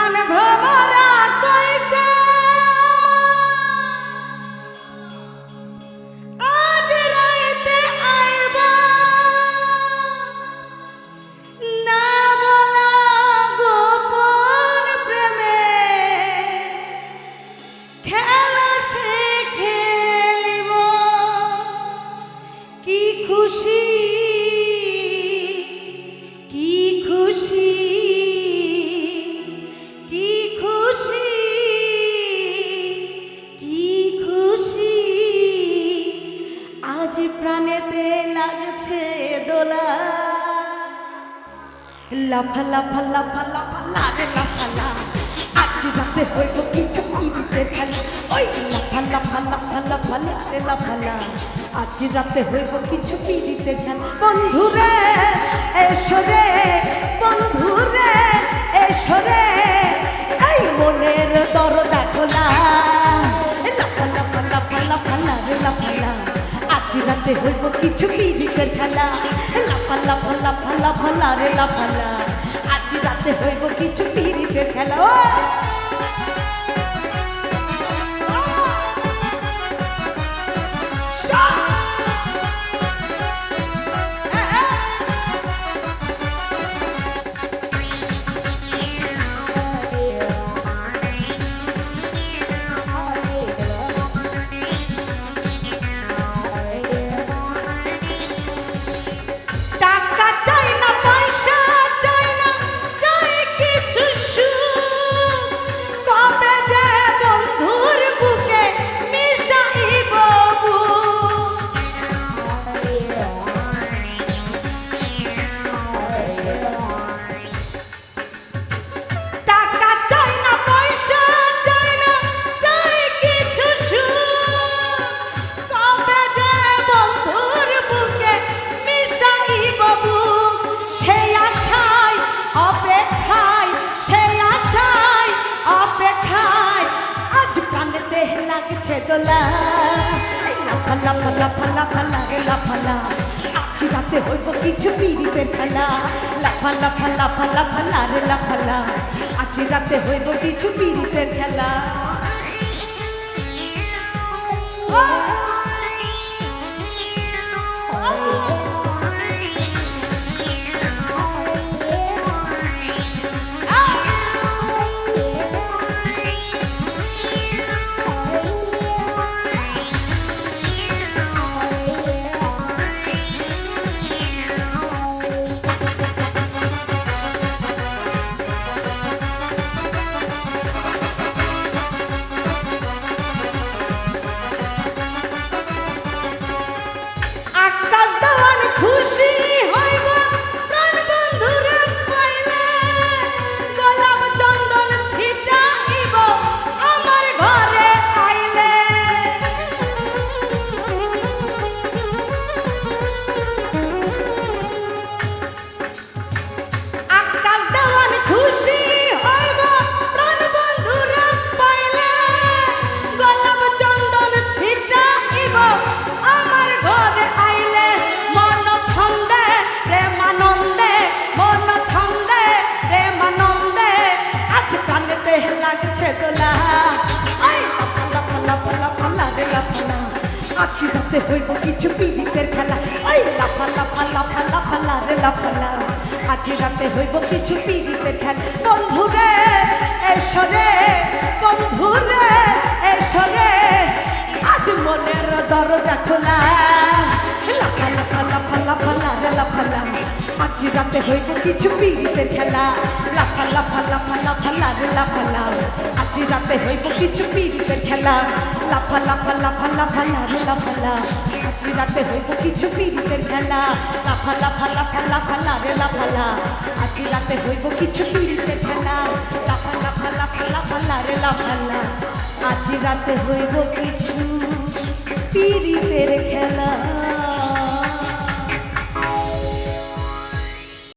প্রাণ ভ্রমরা কইছে আজ রাইতে আইবা না বলা গোপন প্রেমে খেলা সে খেলিব কি খুশি প্রাণেতে লাগছে দোলা লাফা লাফা লাফা লাফা লারে লাফালা আজ রাতে হইব কিছু পিড়িতে খেলা ওই লাফা লাফা লাফা লাফা লারে লাফালা আজ রাতে হইব কিছু পিড়িতে খেলা বন্ধুরে এসো রে বন্ধুরে এসো রে এই মনের দরজা খোলা লাফা লাফা লাফা লাফা লারে লাফালা আজ রাতে হইব কিছু পিড়িতের খেলা লাফা লাফা লাফা লাফা লারে লাফালা আজ রাতে হইব কিছু পিড়িতের খেলা লাগছে দোলা লাফা লাফা লাফা লাফা লাগে লাফালা আজ রাতে হইব কিছু পিড়িতের খেলা লাফা লাফা লাফা লাফা লারে লাফালা আজ রাতে হইব কিছু পিড়িতের খেলা খুশি হইব প্রাণ বন্ধুরে পাইলে গোলাপ চন্দন ছিটাইব আমার ঘরে আইলে আকাশ দেওয়ান খুশি হইব প্রাণ বন্ধুরে পাইলে গোলাপ চন্দন ছিটাইব আমার ঘরে আইলে লাগছে দোলা লাফা লাফা লাফা লারে লাফালা আজ রাতে হইব কিছু পিড়িতের খেলা ওই লাফা লাফা লাফা লাফা লারে লাফালা আজ রাতে হইব কিছু পিড়িতের খেলা বন্ধুরে এসো রে বন্ধুরে এসো রে আজ মনের দরজা খোলা লাফা লাফা লাফা লাফা লারে লাফালা আজ রাতে হইব কিছু পিড়িতের খেলা লাফা লাফা লাফা লাফা লারে লাফালা আজ রাতে হইব কিছু পিড়িতের খেলা লাফা লাফা লাফা লাফা লারে লাফালা আজ রাতে হইব কিছু পিড়িতের খেলা লাফা লাফা লাফা লাফা লারে লাফালা আজ রাতে হইব কিছু পিড়িতের খেলা লাফা লাফা লাফা লাফা লারে লাফালা আজ রাতে হইব কিছু পিড়িতের খেলা।